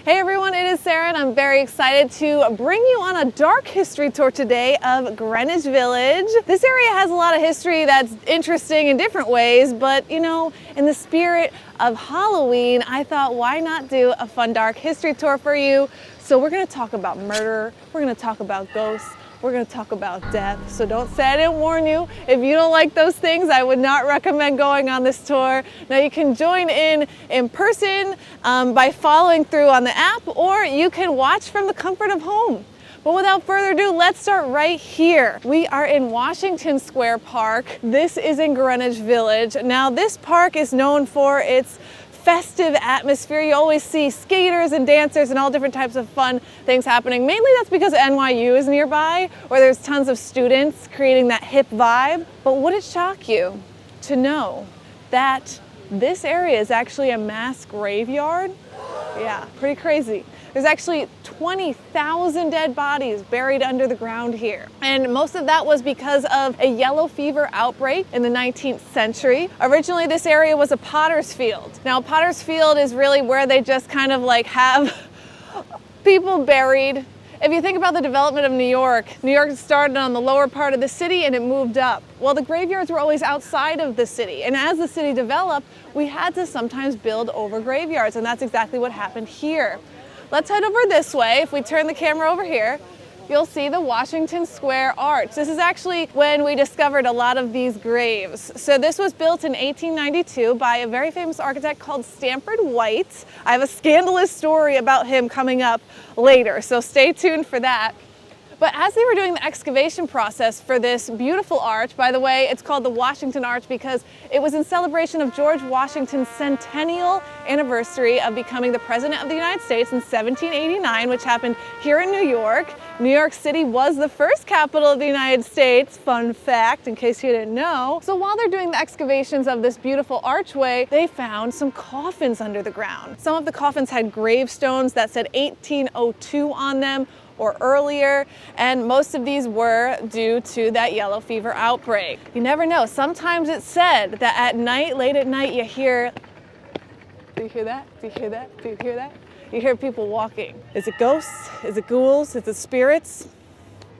Hey everyone, it is Sarah and I'm very excited to bring you on a dark history tour today of Greenwich Village. This area has a lot of history that's interesting in different ways, but you know, in the spirit of Halloween, I thought why not do a fun dark history tour for you. So we're gonna talk about murder, we're gonna talk about ghosts, we're going to talk about death, so don't say I didn't warn you. If you don't like those things, I would not recommend going on this tour. Now you can join in person by following through on the app, or you can watch from the comfort of home. But without further ado, let's start right here. We are in Washington Square Park. This is in Greenwich Village. Now this park is known for its festive atmosphere. You always see skaters and dancers and all different types of fun things happening. Mainly that's because NYU is nearby, or there's tons of students creating that hip vibe. But would it shock you to know that this area is actually a mass graveyard? Yeah, pretty crazy. There's actually 20,000 dead bodies buried under the ground here. And most of that was because of a yellow fever outbreak in the 19th century. Originally, this area was a potter's field. Now, potter's field is really where they just kind of like have people buried. If you think about the development of New York started on the lower part of the city and it moved up. Well, the graveyards were always outside of the city. And as the city developed, we had to sometimes build over graveyards. And that's exactly what happened here. Let's head over this way. If we turn the camera over here, you'll see the Washington Square Arch. This is actually when we discovered a lot of these graves. So this was built in 1892 by a very famous architect called Stanford White. I have a scandalous story about him coming up later, so stay tuned for that. But as they were doing the excavation process for this beautiful arch, by the way, it's called the Washington Arch because it was in celebration of George Washington's centennial anniversary of becoming the President of the United States in 1789, which happened here in New York. New York City was the first capital of the United States, fun fact, in case you didn't know. So while they're doing the excavations of this beautiful archway, they found some coffins under the ground. Some of the coffins had gravestones that said 1802 on them, or earlier, and most of these were due to that yellow fever outbreak. You never know. Sometimes it's said that at night, late at night, you hear, do you hear that? Do you hear that? Do you hear that? You hear people walking. Is it ghosts? Is it ghouls? Is it spirits?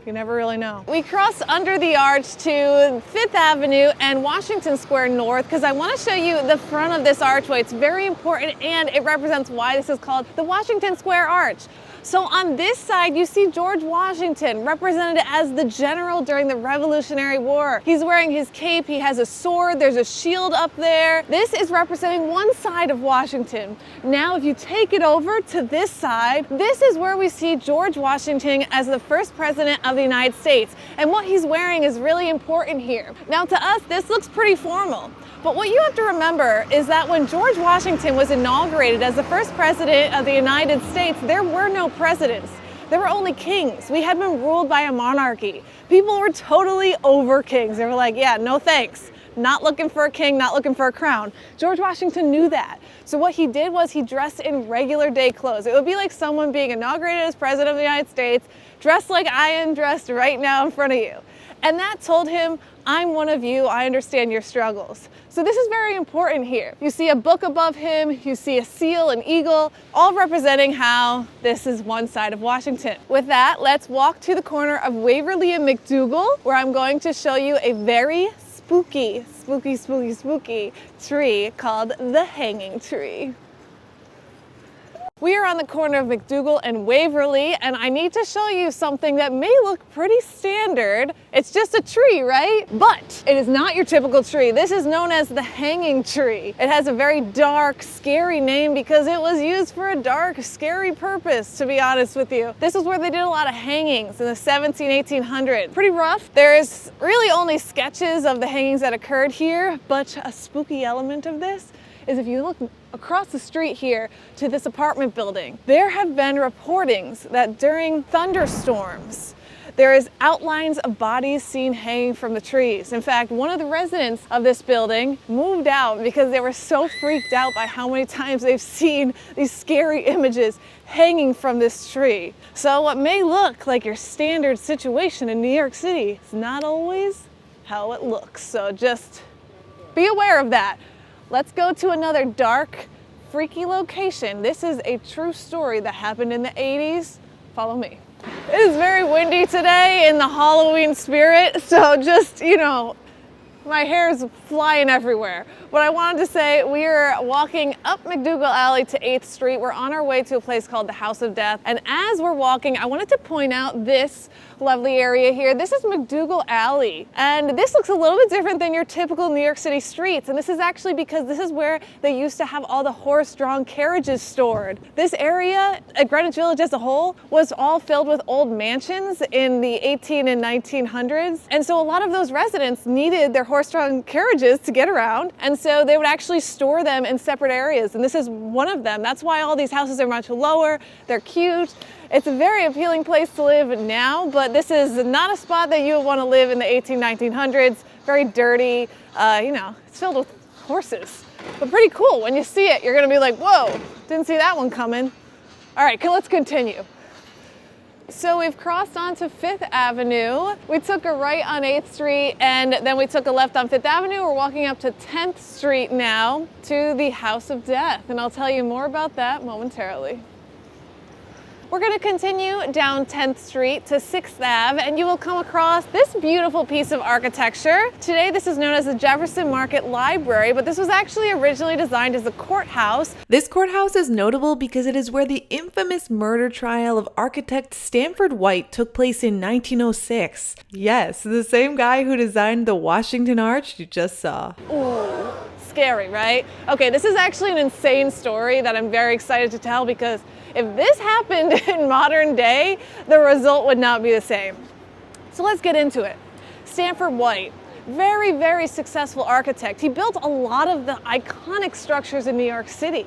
You never really know. We cross under the arch to 5th Avenue and Washington Square North because I want to show you the front of this archway. It's very important and it represents why this is called the Washington Square Arch. So on this side, you see George Washington, represented as the general during the Revolutionary War. He's wearing his cape, he has a sword, there's a shield up there. This is representing one side of Washington. Now, if you take it over to this side, this is where we see George Washington as the first president of the United States. And what he's wearing is really important here. Now, to us, this looks pretty formal. But what you have to remember is that when George Washington was inaugurated as the first president of the United States, there were no presidents. There were only kings. We had been ruled by a monarchy. People were totally over kings. They were like, yeah, no thanks. Not looking for a king, not looking for a crown. George Washington knew that. So what he did was he dressed in regular day clothes. It would be like someone being inaugurated as president of the United States, dressed like I am dressed right now in front of you. And that told him, I'm one of you, I understand your struggles. So this is very important here. You see a book above him, you see a seal, an eagle, all representing how this is one side of Washington. With that, let's walk to the corner of Waverly and McDougal, where I'm going to show you a very spooky tree called the hanging tree. We are on the corner of McDougal and Waverly, and I need to show you something that may look pretty standard. It's just a tree, right? But it is not your typical tree. This is known as the hanging tree. It has a very dark, scary name because it was used for a dark, scary purpose, to be honest with you. This is where they did a lot of hangings in the 1800s. Pretty rough. There's really only sketches of the hangings that occurred here, but a spooky element of this is if you look across the street here to this apartment building, there have been reportings that during thunderstorms, there is outlines of bodies seen hanging from the trees. In fact, one of the residents of this building moved out because they were so freaked out by how many times they've seen these scary images hanging from this tree. So what may look like your standard situation in New York City is not always how it looks. So just be aware of that. Let's go to another dark, freaky location. This is a true story that happened in the 80s. Follow me. It is very windy today in the Halloween spirit, so just, you know, my hair is flying everywhere. What I wanted to say, we are walking up McDougal Alley to 8th Street. We're on our way to a place called the House of Death. And as we're walking, I wanted to point out this lovely area here. This is McDougal Alley. And this looks a little bit different than your typical New York City streets. And this is actually because this is where they used to have all the horse-drawn carriages stored. This area at Greenwich Village as a whole was all filled with old mansions in the 18 and 1900s. And so a lot of those residents needed their horse-drawn carriages to get around. And so they would actually store them in separate areas. And this is one of them. That's why all these houses are much lower. They're cute. It's a very appealing place to live now, but this is not a spot that you would want to live in the 1900s. Very dirty, you know, it's filled with horses, but pretty cool. When you see it, you're gonna be like, whoa, didn't see that one coming. All right, let's continue. So we've crossed onto 5th Avenue. We took a right on 8th Street and then we took a left on 5th Avenue. We're walking up to 10th Street now to the House of Death, and I'll tell you more about that momentarily. We're going to continue down 10th Street to 6th Ave, and you will come across this beautiful piece of architecture. Today, this is known as the Jefferson Market Library, but this was actually originally designed as a courthouse. This courthouse is notable because it is where the infamous murder trial of architect Stanford White took place in 1906. Yes, the same guy who designed the Washington Arch you just saw. Ooh, scary, right? Okay, this is actually an insane story that I'm very excited to tell, because if this happened in modern day, the result would not be the same. So let's get into it. Stanford White, very, very successful architect. He built a lot of the iconic structures in New York City.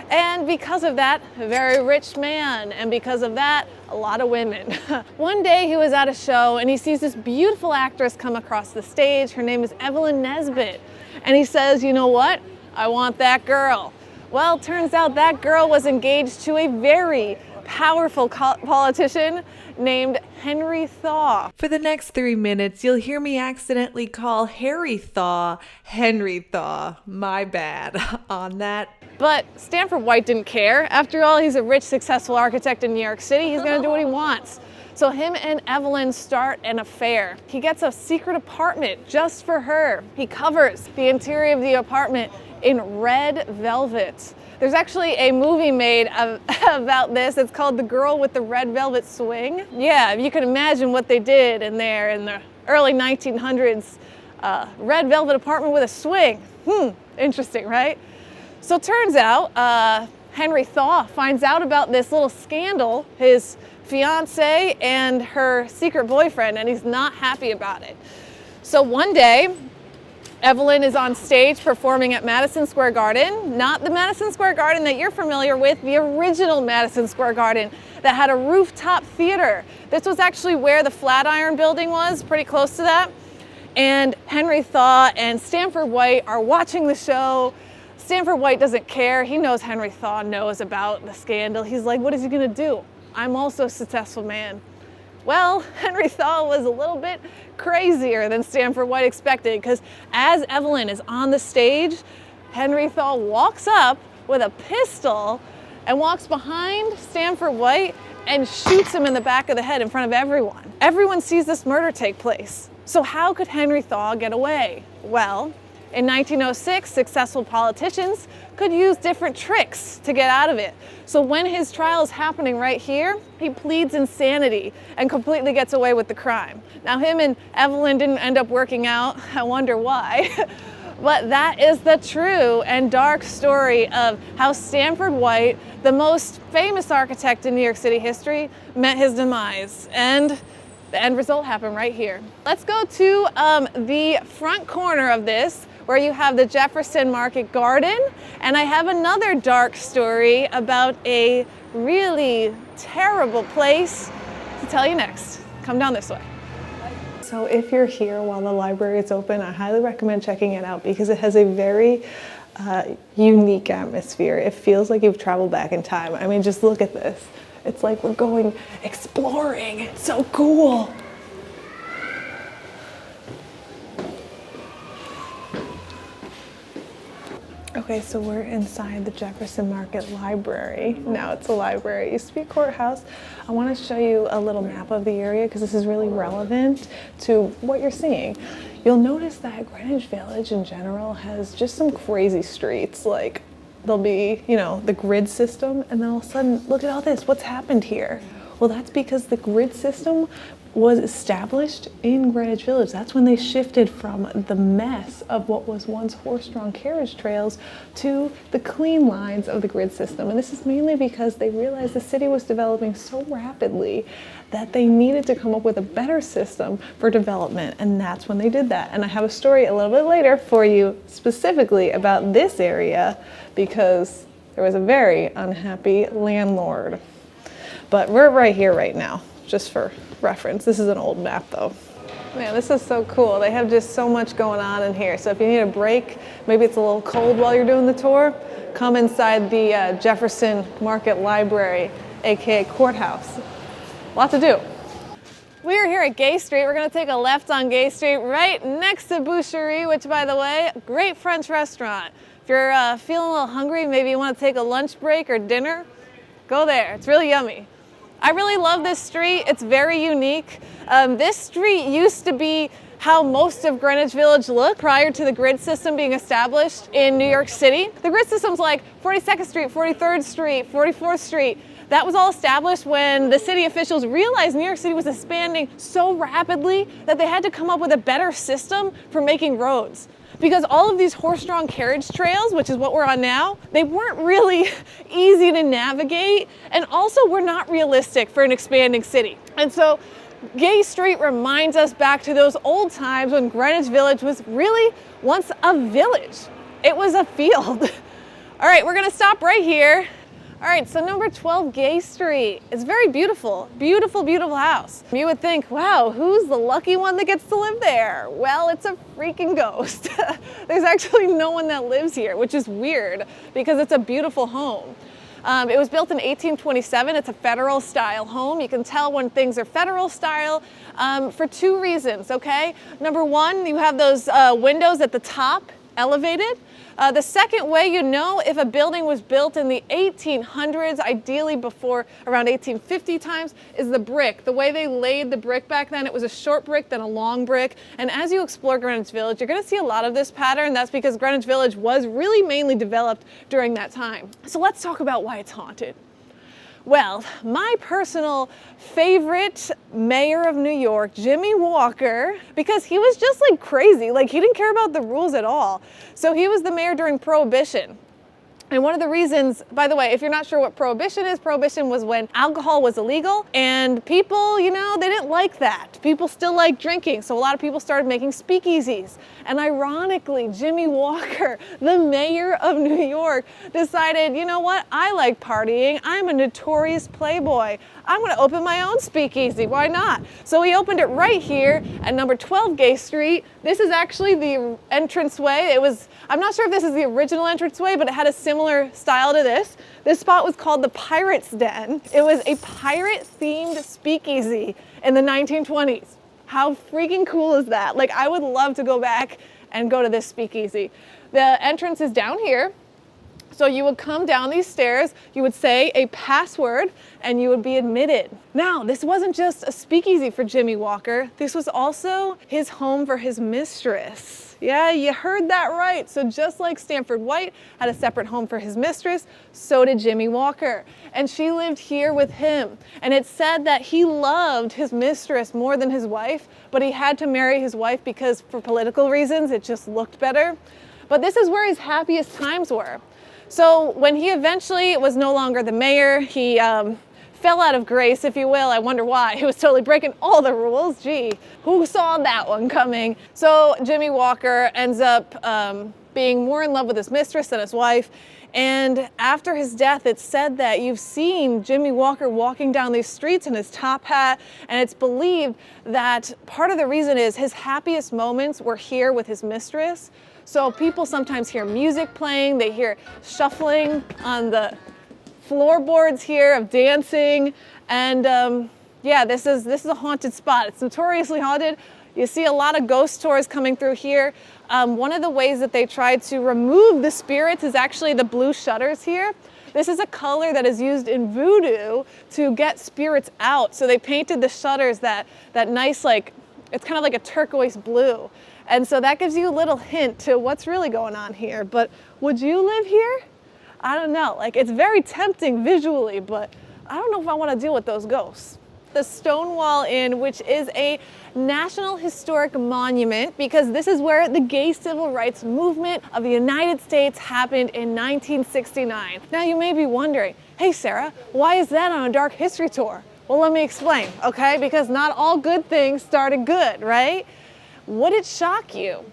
And because of that, a very rich man. And because of that, a lot of women. One day he was at a show and he sees this beautiful actress come across the stage. Her name is Evelyn Nesbit. And he says, you know what? I want that girl. Well, turns out that girl was engaged to a very powerful politician named Henry Thaw. For the next 3 minutes, you'll hear me accidentally call Harry Thaw Henry Thaw. My bad on that. But Stanford White didn't care. After all, he's a rich, successful architect in New York City. He's gonna do what he wants. So him and Evelyn start an affair. He gets a secret apartment just for her. He covers the interior of the apartment in red velvet. There's actually a movie made about this. It's called The Girl with the Red Velvet Swing. Yeah, you can imagine what they did in there in the early 1900s. Red velvet apartment with a swing. Interesting, right? So it turns out Henry Thaw finds out about this little scandal, his fiance and her secret boyfriend, and he's not happy about it. So one day, Evelyn is on stage performing at Madison Square Garden, not the Madison Square Garden that you're familiar with, the original Madison Square Garden that had a rooftop theater. This was actually where the Flatiron Building was, pretty close to that. And Henry Thaw and Stanford White are watching the show. Stanford White doesn't care. He knows Henry Thaw knows about the scandal. He's like, what is he gonna do? I'm also a successful man. Well, Henry Thaw was a little bit crazier than Stanford White expected, because as Evelyn is on the stage, Henry Thaw walks up with a pistol and walks behind Stanford White and shoots him in the back of the head in front of everyone. Everyone sees this murder take place. So how could Henry Thaw get away? Well, in 1906, successful politicians could use different tricks to get out of it. So when his trial is happening right here, he pleads insanity and completely gets away with the crime. Now, him and Evelyn didn't end up working out. I wonder why. But that is the true and dark story of how Stanford White, the most famous architect in New York City history, met his demise. And the end result happened right here. Let's go to the front corner of this, where you have the Jefferson Market Garden. And I have another dark story about a really terrible place to tell you next. Come down this way. So if you're here while the library is open, I highly recommend checking it out, because it has a very unique atmosphere. It feels like you've traveled back in time. I mean, just look at this. It's like we're going exploring. It's so cool. Okay, so we're inside the Jefferson Market Library. Now it's a library. It used to be a courthouse. I want to show you a little map of the area because this is really relevant to what you're seeing. You'll notice that Greenwich Village in general has just some crazy streets. Like there'll be, you know, the grid system, and then all of a sudden, look at all this. What's happened here? Well, that's because the grid system was established in Greenwich Village. That's when they shifted from the mess of what was once horse-drawn carriage trails to the clean lines of the grid system. And this is mainly because they realized the city was developing so rapidly that they needed to come up with a better system for development, and that's when they did that. And I have a story a little bit later for you specifically about this area because there was a very unhappy landlord. But we're right here right now, just for reference. This is an old map though. Man, this is so cool. They have just so much going on in here. So if you need a break, maybe it's a little cold while you're doing the tour, come inside the Jefferson Market Library, aka courthouse. Lot to do. We are here at Gay Street. We're gonna take a left on Gay Street right next to Boucherie, which by the way, great French restaurant. If you're feeling a little hungry, maybe you wanna take a lunch break or dinner, go there, it's really yummy. I really love this street. It's very unique. This street used to be how most of Greenwich Village looked prior to the grid system being established in New York City. The grid system's like 42nd Street, 43rd Street, 44th Street. That was all established when the city officials realized New York City was expanding so rapidly that they had to come up with a better system for making roads. Because all of these horse-drawn carriage trails, which is what we're on now, they weren't really easy to navigate, and also were not realistic for an expanding city. And so Gay Street reminds us back to those old times when Greenwich Village was really once a village. It was a field. All right, we're gonna stop right here. All right, so number 12 Gay Street. It's very beautiful, beautiful, beautiful house. You would think, wow, who's the lucky one that gets to live there? Well, it's a freaking ghost. There's actually no one that lives here, which is weird because it's a beautiful home. It was built in 1827. It's a federal style home. You can tell when things are federal style for two reasons, okay? Number one, you have those windows at the top elevated. The second way you know if a building was built in the 1800s, ideally before around 1850 times, is the brick. The way they laid the brick back then, it was a short brick, then a long brick. And as you explore Greenwich Village, you're gonna see a lot of this pattern. That's because Greenwich Village was really mainly developed during that time. So let's talk about why it's haunted. Well, my personal favorite mayor of New York, Jimmy Walker, because he was just like crazy. Like he didn't care about the rules at all. So he was the mayor during Prohibition. And one of the reasons, by the way, if you're not sure what Prohibition was when alcohol was illegal and people, you know, they didn't like that. People still like drinking, so a lot of people started making speakeasies. And ironically, Jimmy Walker, the mayor of New York, decided, you know what, I like partying. I'm a notorious playboy. I'm gonna open my own speakeasy, why not? So he opened it right here at number 12 Gay Street. This is actually the entranceway. I'm not sure if this is the original entranceway, but it had a similar style to this. This spot was called the Pirate's Den. It was a pirate-themed speakeasy in the 1920s. How freaking cool is that? Like, I would love to go back and go to this speakeasy. The entrance is down here. So you would come down these stairs, you would say a password, and you would be admitted. Now, this wasn't just a speakeasy for Jimmy Walker. This was also his home for his mistress. Yeah, you heard that right. So just like Stanford White had a separate home for his mistress, so did Jimmy Walker. And she lived here with him. And it's said that he loved his mistress more than his wife, but he had to marry his wife because for political reasons, it just looked better. But this is where his happiest times were. So when he eventually was no longer the mayor, he fell out of grace, if you will. I wonder why. He was totally breaking all the rules. Gee, who saw that one coming? So Jimmy Walker ends up being more in love with his mistress than his wife. And after his death, it's said that you've seen Jimmy Walker walking down these streets in his top hat. And it's believed that part of the reason is his happiest moments were here with his mistress. So people sometimes hear music playing, they hear shuffling on the floorboards here of dancing. And yeah, this is a haunted spot. It's notoriously haunted. You see a lot of ghost tours coming through here. One of the ways that they tried to remove the spirits is actually the blue shutters here. This is a color that is used in voodoo to get spirits out. So they painted the shutters that nice, like, it's kind of like a turquoise blue. And so that gives you a little hint to what's really going on here. But would you live here? I don't know. Like, it's very tempting visually, but I don't know if I want to deal with those ghosts. The Stonewall Inn, which is a National Historic Monument, because this is where the gay civil rights movement of the United States happened in 1969. Now you may be wondering, hey Sarah, why is that on a dark history tour? Well, let me explain, okay? Because not all good things started good, right? Would it shock you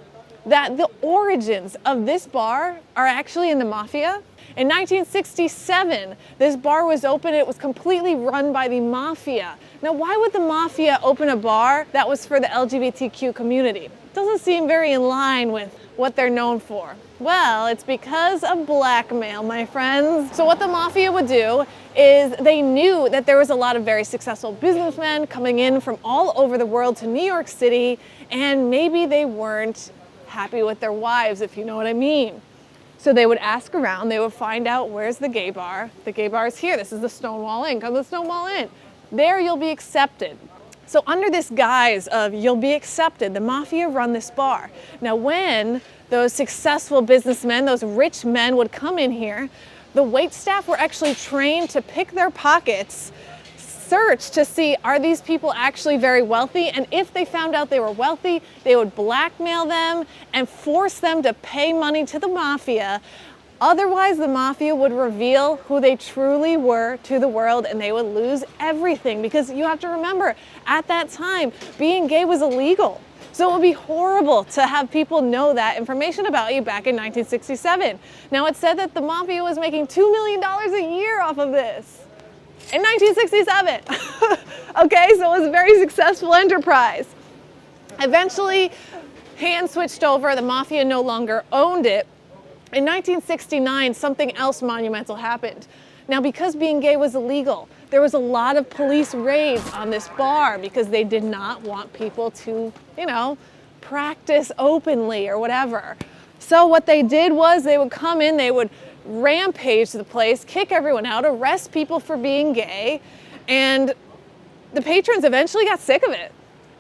that the origins of this bar are actually in the mafia? In 1967, this bar was open. It was completely run by the mafia. Now, why would the mafia open a bar that was for the LGBTQ community? It doesn't seem very in line with what they're known for. Well, it's because of blackmail, my friends. So what the mafia would do is they knew that there was a lot of very successful businessmen coming in from all over the world to New York City, and maybe they weren't happy with their wives, if you know what I mean. So they would ask around, they would find out where's the gay bar. The gay bar is here. This is the Stonewall Inn. Come to the Stonewall Inn. There you'll be accepted. So under this guise of you'll be accepted, the mafia run this bar. Now when those successful businessmen, those rich men would come in here, the wait staff were actually trained to pick their pockets, search to see, are these people actually very wealthy? And if they found out they were wealthy, they would blackmail them and force them to pay money to the mafia. Otherwise, the mafia would reveal who they truly were to the world, and they would lose everything. Because you have to remember, at that time, being gay was illegal. So it would be horrible to have people know that information about you back in 1967. Now, it's said that the mafia was making $2 million a year off of this. In 1967. Okay, so it was a very successful enterprise. Eventually, hands switched over, the mafia no longer owned it. In 1969, something else monumental happened. Now, because being gay was illegal, there was a lot of police raids on this bar because they did not want people to, you know, practice openly or whatever. So what they did was they would come in, they would rampage the place, kick everyone out, arrest people for being gay, and the patrons eventually got sick of it.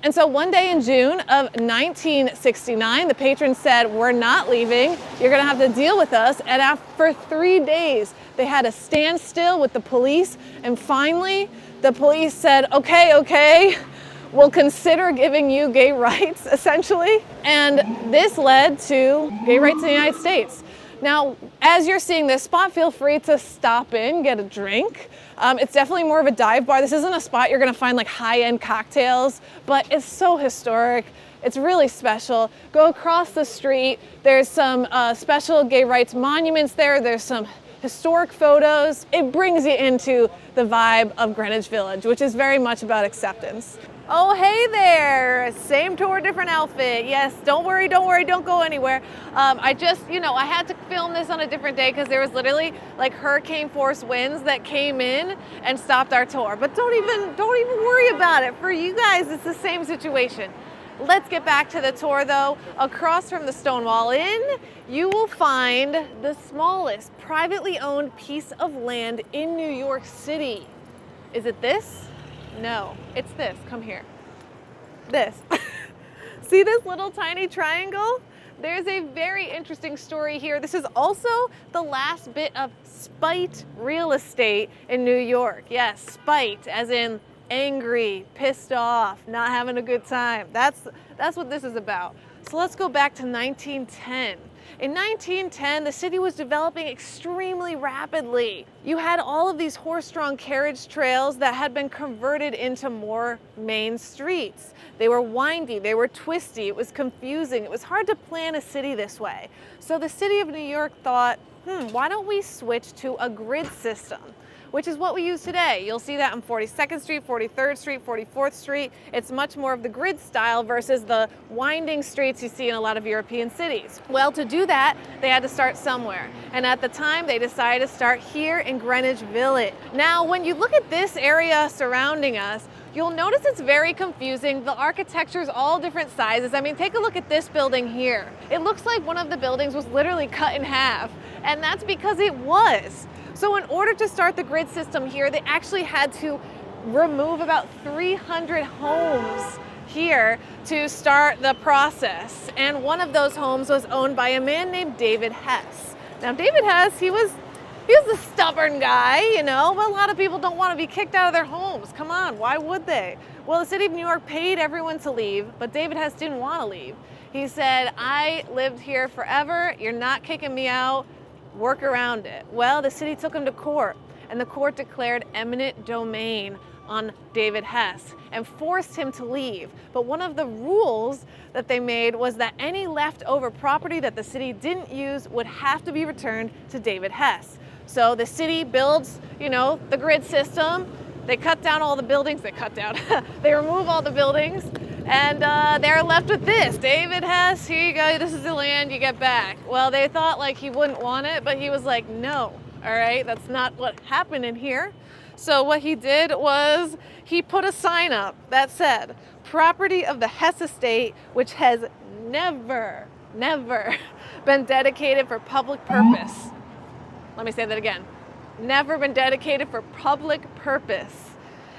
And so one day in June of 1969, the patrons said, we're not leaving, you're gonna have to deal with us. And after 3 days, they had a standstill with the police, and finally, the police said, okay, we'll consider giving you gay rights, essentially. And this led to gay rights in the United States. Now, as you're seeing this spot, feel free to stop in, get a drink. It's definitely more of a dive bar. This isn't a spot you're gonna find like high-end cocktails, but it's so historic. It's really special. Go across the street. There's some special gay rights monuments there. There's some historic photos. It brings you into the vibe of Greenwich Village, which is very much about acceptance. Oh, hey there, same tour, different outfit. Yes, don't worry, don't go anywhere. I just, I had to film this on a different day because there was literally like hurricane force winds that came in and stopped our tour. But don't even worry about it. For you guys, it's the same situation. Let's get back to the tour though. Across from the Stonewall Inn, you will find the smallest privately owned piece of land in New York City. Is it this? No, it's this. Come here. This. See this little tiny triangle? There's a very interesting story here. This is also the last bit of spite real estate in New York. Yes, spite, as in angry, pissed off, not having a good time. That's what this is about. So let's go back to 1910. In 1910, the city was developing extremely rapidly. You had all of these horse-drawn carriage trails that had been converted into more main streets. They were windy, they were twisty, it was confusing, it was hard to plan a city this way. So the city of New York thought, why don't we switch to a grid system? Which is what we use today. You'll see that on 42nd Street, 43rd Street, 44th Street. It's much more of the grid style versus the winding streets you see in a lot of European cities. Well, to do that, they had to start somewhere. And at the time, they decided to start here in Greenwich Village. Now, when you look at this area surrounding us, You'll notice it's very confusing. The architecture is all different sizes. I mean, take a look at this building here. It looks like one of the buildings was literally cut in half, and that's because it was. So in order to start the grid system here, they actually had to remove about 300 homes here to start the process. And one of those homes was owned by a man named David Hess. Now, David Hess, he was a stubborn guy, you know, but a lot of people don't want to be kicked out of their homes. Come on, why would they? Well, the city of New York paid everyone to leave, but David Hess didn't want to leave. He said, I lived here forever, you're not kicking me out, work around it. Well, the city took him to court, and the court declared eminent domain on David Hess and forced him to leave. But one of the rules that they made was that any leftover property that the city didn't use would have to be returned to David Hess. So the city builds, you know, the grid system. They cut down all the buildings. They remove all the buildings, and they're left with this. David Hess, here you go. This is the land you get back. Well, they thought like he wouldn't want it, but he was like, no, all right, that's not what happened in here. So what he did was he put a sign up that said, property of the Hess estate, which has never been dedicated for public purpose. Let me say that again. Never been dedicated for public purpose.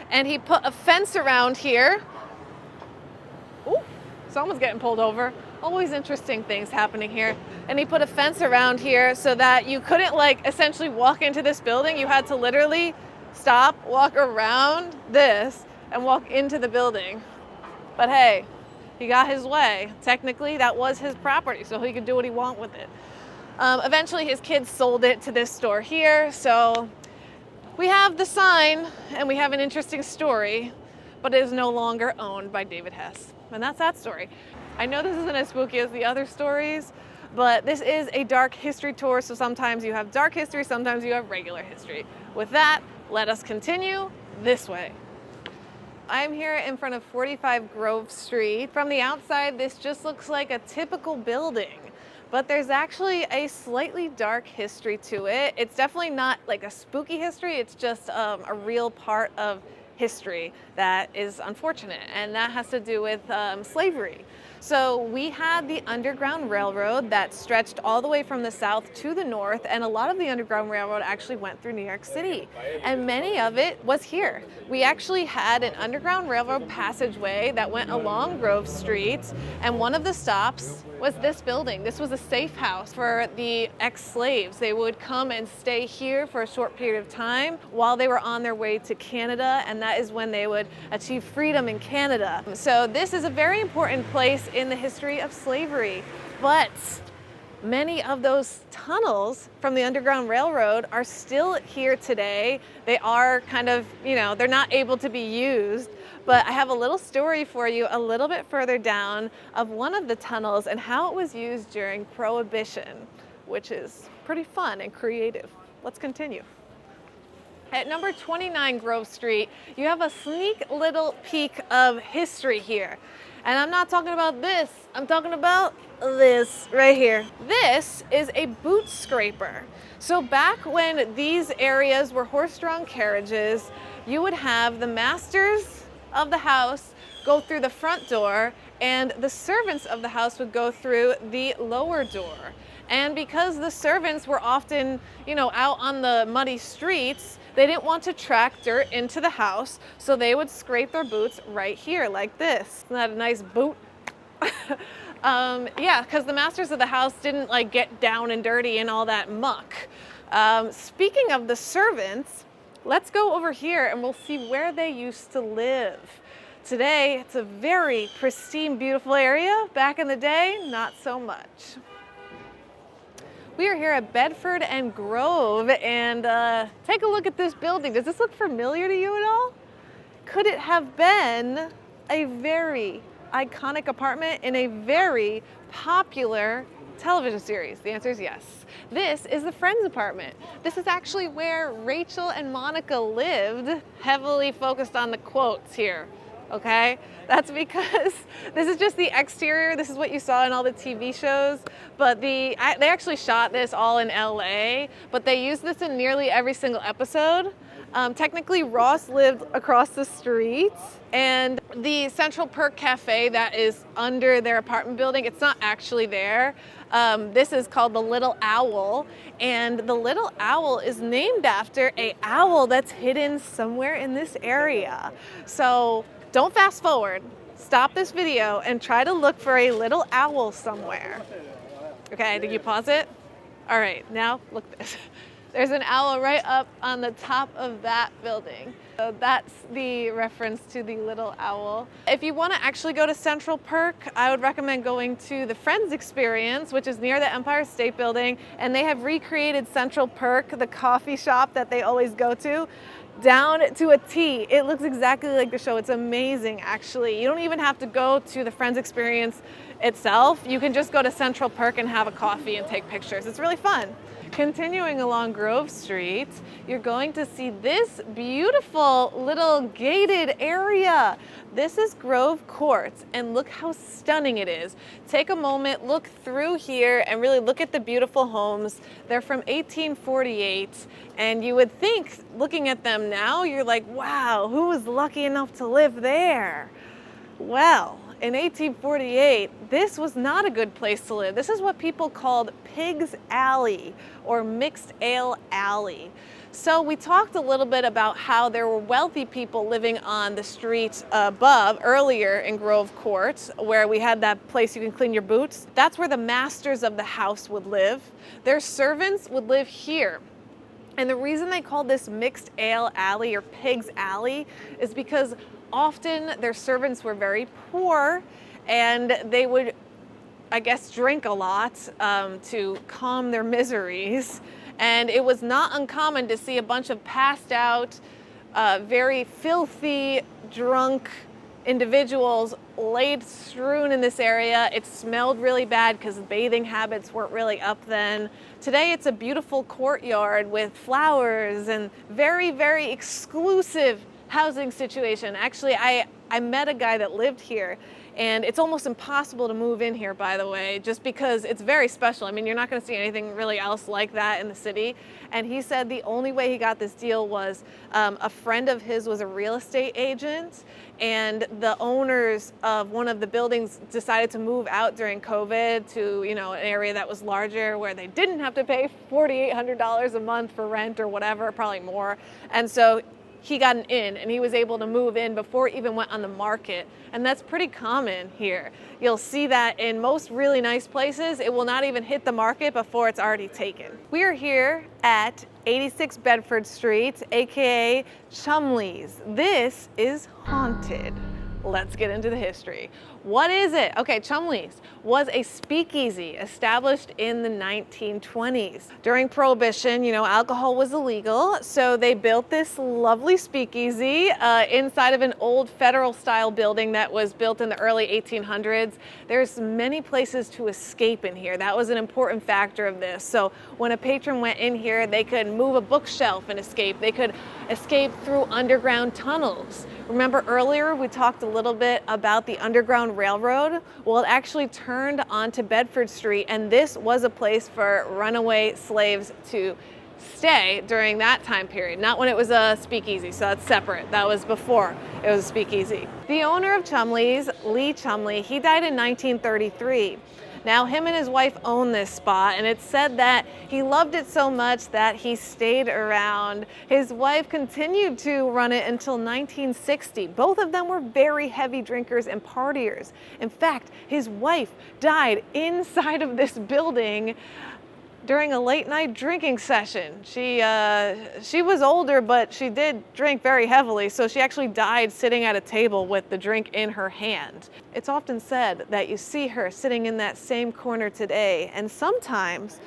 And he put a fence around here. Ooh, someone's getting pulled over. Always interesting things happening here. And he put a fence around here so that you couldn't like essentially walk into this building. You had to literally stop, walk around this, and walk into the building. But hey, he got his way. Technically, that was his property, so he could do what he wanted with it. Eventually, his kids sold it to this store here, so we have the sign, and we have an interesting story, but it is no longer owned by David Hess. And that's that story. I know this isn't as spooky as the other stories, but this is a dark history tour, so sometimes you have dark history, sometimes you have regular history. With that, let us continue this way. I'm here in front of 45 Grove Street. From the outside, this just looks like a typical building, but there's actually a slightly dark history to it. It's definitely not like a spooky history, it's just a real part of history that is unfortunate, and that has to do with slavery. So we had the Underground Railroad that stretched all the way from the south to the north, and a lot of the Underground Railroad actually went through New York City, and many of it was here. We actually had an Underground Railroad passageway that went along Grove Street, and one of the stops was this building. This was a safe house for the ex-slaves. They would come and stay here for a short period of time while they were on their way to Canada, and that is when they would achieve freedom in Canada. So this is a very important place in the history of slavery, but many of those tunnels from the Underground Railroad are still here today. They are kind of, you know, they're not able to be used, but I have a little story for you a little bit further down of one of the tunnels and how it was used during Prohibition, which is pretty fun and creative. Let's continue. At number 29 Grove Street, you have a sneak little peek of history here. And I'm not talking about this, I'm talking about this right here. This is a boot scraper. So back when these areas were horse-drawn carriages, you would have the masters of the house go through the front door, and the servants of the house would go through the lower door. And because the servants were often, you know, out on the muddy streets, they didn't want to track dirt into the house, so they would scrape their boots right here like this. Isn't that a nice boot? Yeah, because the masters of the house didn't like get down and dirty and all that muck. Speaking of the servants, let's go over here and we'll see where they used to live. Today, it's a very pristine, beautiful area. Back in the day, not so much. We are here at Bedford and Grove, and take a look at this building. Does this look familiar to you at all? Could it have been a very iconic apartment in a very popular television series? The answer is yes. This is the Friends apartment. This is actually where Rachel and Monica lived, heavily focused on the quotes here. Okay, that's because this is just the exterior. This is what you saw in all the TV shows, but they actually shot this all in LA, but they used this in nearly every single episode. Technically, Ross lived across the street, and the Central Perk Cafe that is under their apartment building, it's not actually there. This is called the Little Owl, and the Little Owl is named after an owl that's hidden somewhere in this area. So don't fast forward. Stop this video and try to look for a little owl somewhere. Okay, did you pause it? All right, now look this. There's an owl right up on the top of that building. So that's the reference to the little owl. If you want to actually go to Central Perk, I would recommend going to the Friends Experience, which is near the Empire State Building, and they have recreated Central Perk, the coffee shop that they always go to, down to a T. It looks exactly like the show. It's amazing, actually. You don't even have to go to the Friends Experience itself. You can just go to Central Perk and have a coffee and take pictures. It's really fun. Continuing along Grove Street, you're going to see this beautiful little gated area. This is Grove Courts, and look how stunning it is. Take a moment, look through here, and really look at the beautiful homes. They're from 1848, and you would think, looking at them now, you're like, wow, who was lucky enough to live there? Well, in 1848, this was not a good place to live. This is what people called Pig's Alley or Mixed Ale Alley. So we talked a little bit about how there were wealthy people living on the streets above earlier in Grove Court, where we had that place you can clean your boots. That's where the masters of the house would live. Their servants would live here. And the reason they called this Mixed Ale Alley or Pig's Alley is because often their servants were very poor, and they would, I guess, drink a lot to calm their miseries. And it was not uncommon to see a bunch of passed out, very filthy, drunk individuals laid strewn in this area. It smelled really bad because bathing habits weren't really up then. Today it's a beautiful courtyard with flowers and very, very exclusive housing situation. Actually, I met a guy that lived here, and it's almost impossible to move in here, by the way, just because it's very special. I mean, you're not going to see anything really else like that in the city. And he said the only way he got this deal was a friend of his was a real estate agent, and the owners of one of the buildings decided to move out during COVID to, you know, an area that was larger where they didn't have to pay $4,800 a month for rent or whatever, probably more. And so he got an in, and he was able to move in before it even went on the market. And that's pretty common here. You'll see that in most really nice places, it will not even hit the market before it's already taken. We are here at 86 Bedford Street, AKA Chumley's. This is haunted. Let's get into the history. What is it? Okay, Chumley's was a speakeasy established in the 1920s. During Prohibition, you know, alcohol was illegal, so they built this lovely speakeasy inside of an old federal-style building that was built in the early 1800s. There's many places to escape in here. That was an important factor of this. So when a patron went in here, they could move a bookshelf and escape. They could escape through underground tunnels. Remember earlier we talked a little bit about the Underground Railroad? Well, it actually turned onto Bedford Street, and this was a place for runaway slaves to stay during that time period, not when it was a speakeasy, so that's separate. That was before it was a speakeasy. The owner of Chumley's, Lee Chumley, he died in 1933. Now, him and his wife own this spot, and it's said that he loved it so much that he stayed around. His wife continued to run it until 1960. Both of them were very heavy drinkers and partiers. In fact, his wife died inside of this building during a late night drinking session. She was older, but she did drink very heavily, so she actually died sitting at a table with the drink in her hand. It's often said that you see her sitting in that same corner today, and sometimes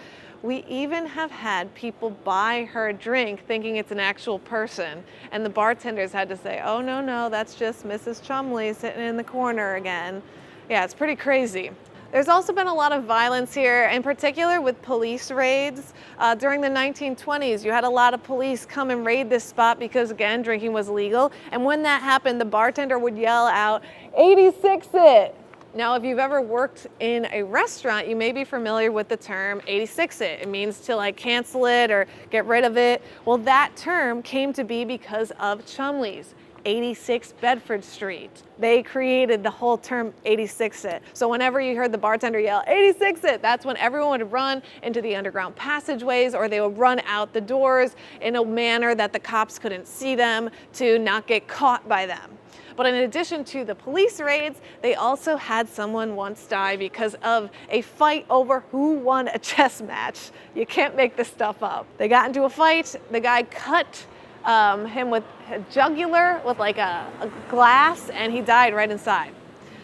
we even have had people buy her a drink thinking it's an actual person, and the bartenders had to say, oh no, that's just Mrs. Chumley sitting in the corner again. Yeah, it's pretty crazy. There's also been a lot of violence here, in particular with police raids. During the 1920s, you had a lot of police come and raid this spot because, again, drinking was legal. And when that happened, the bartender would yell out, 86 it! Now, if you've ever worked in a restaurant, you may be familiar with the term 86 it. It means to like cancel it or get rid of it. Well, that term came to be because of Chumley's 86 Bedford Street. They created the whole term 86 it. So whenever you heard the bartender yell 86 it, that's when everyone would run into the underground passageways, or they would run out the doors in a manner that the cops couldn't see them to not get caught by them. But in addition to the police raids, they also had someone once die because of a fight over who won a chess match. You can't make this stuff up. They got into a fight, the guy cut him with a jugular with like a glass, and he died right inside.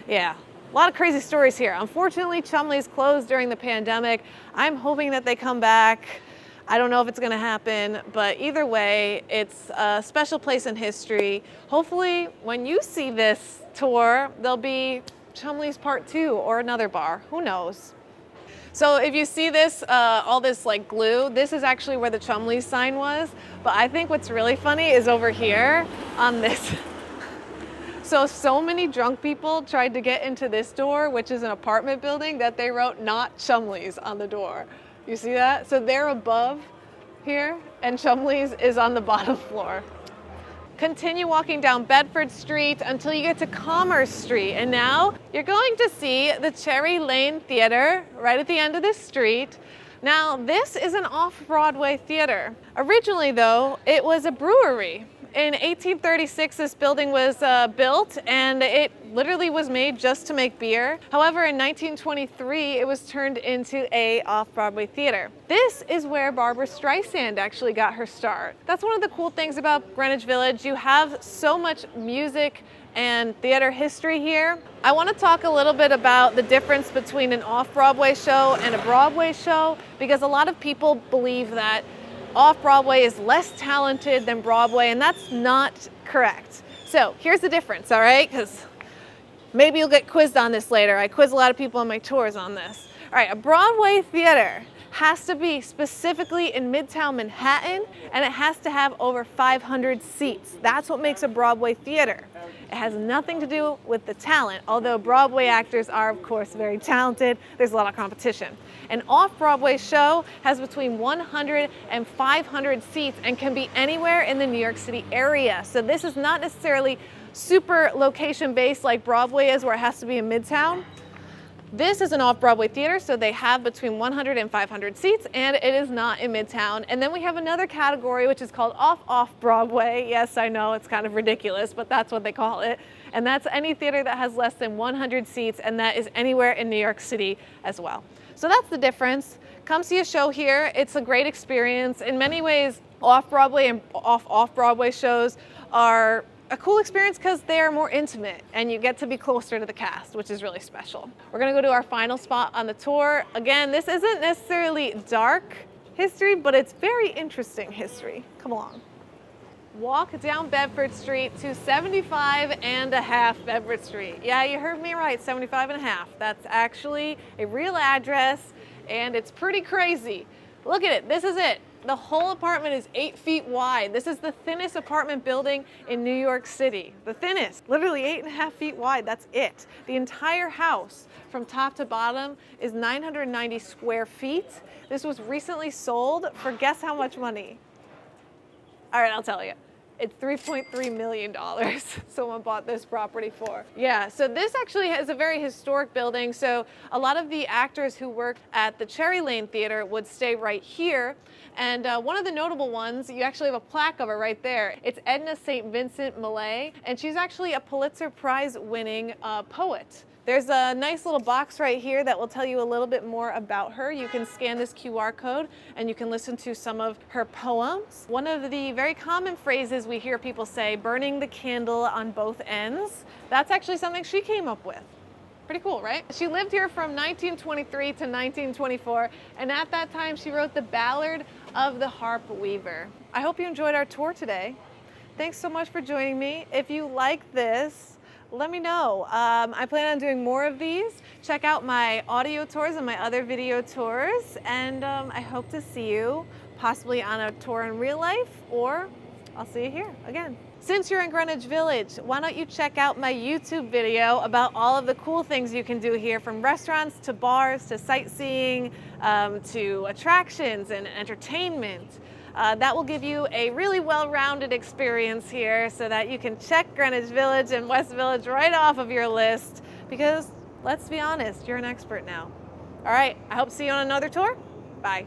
Yeah, a lot of crazy stories here. Unfortunately, Chumley's closed during the pandemic. I'm hoping that they come back. I don't know if it's gonna happen, but either way, it's a special place in history. Hopefully, when you see this tour, there'll be Chumley's Part 2 or another bar, who knows? So if you see this, all this like glue, this is actually where the Chumley sign was. But I think what's really funny is over here on this. So many drunk people tried to get into this door, which is an apartment building, that they wrote "not Chumley's" on the door. You see that? So they're above here and Chumley's is on the bottom floor. Continue walking down Bedford Street until you get to Commerce Street. And now you're going to see the Cherry Lane Theater right at the end of this street. Now, this is an off-Broadway theater. Originally, though, it was a brewery. In 1836, this building was built, and it literally was made just to make beer. However, in 1923, it was turned into a off-Broadway theater. This is where Barbra Streisand actually got her start. That's one of the cool things about Greenwich Village. You have so much music and theater history here. I want to talk a little bit about the difference between an off-Broadway show and a Broadway show, because a lot of people believe that off-Broadway is less talented than Broadway, and that's not correct. So here's the difference, all right? Because maybe you'll get quizzed on this later. I quiz a lot of people on my tours on this. All right, a Broadway theater has to be specifically in Midtown Manhattan, and it has to have over 500 seats. That's what makes a Broadway theater. It has nothing to do with the talent, although Broadway actors are, of course, very talented. There's a lot of competition. An off-Broadway show has between 100 and 500 seats and can be anywhere in the New York City area. So this is not necessarily super location-based like Broadway is, where it has to be in Midtown. This is an off-Broadway theater, so they have between 100 and 500 seats, and it is not in Midtown. And then we have another category, which is called off-Broadway. Yes, I know, it's kind of ridiculous, but that's what they call it. And that's any theater that has less than 100 seats, and that is anywhere in New York City as well. So that's the difference. Come see a show here. It's a great experience. In many ways, off-Broadway and off-Broadway shows are a cool experience because they are more intimate and you get to be closer to the cast, which is really special. We're gonna go to our final spot on the tour. Again, this isn't necessarily dark history, but it's very interesting history. Come along. Walk down Bedford Street to 75.5 Bedford Street. Yeah, you heard me right, 75.5. That's actually a real address, and it's pretty crazy. Look at it, this is it. The whole apartment is 8 feet wide. This is the thinnest apartment building in New York City. The thinnest, literally 8.5 feet wide, that's it. The entire house from top to bottom is 990 square feet. This was recently sold for, guess how much money? All right, I'll tell you. It's $3.3 million someone bought this property for. Yeah, so this actually is a very historic building. So a lot of the actors who worked at the Cherry Lane Theater would stay right here. And one of the notable ones, you actually have a plaque of her right there. It's Edna St. Vincent Millay, and she's actually a Pulitzer Prize winning poet. There's a nice little box right here that will tell you a little bit more about her. You can scan this QR code and you can listen to some of her poems. One of the very common phrases we hear people say, burning the candle on both ends, that's actually something she came up with. Pretty cool, right? She lived here from 1923 to 1924, and at that time she wrote the Ballad of the Harp Weaver. I hope you enjoyed our tour today. Thanks so much for joining me. If you like this, let me know. I plan on doing more of these. Check out my audio tours and my other video tours, and I hope to see you possibly on a tour in real life or I'll see you here again. Since you're in Greenwich Village, why don't you check out my YouTube video about all of the cool things you can do here, from restaurants to bars to sightseeing to attractions and entertainment. That will give you a really well-rounded experience here so that you can check Greenwich Village and West Village right off of your list, because let's be honest, you're an expert now. All right, I hope to see you on another tour. Bye.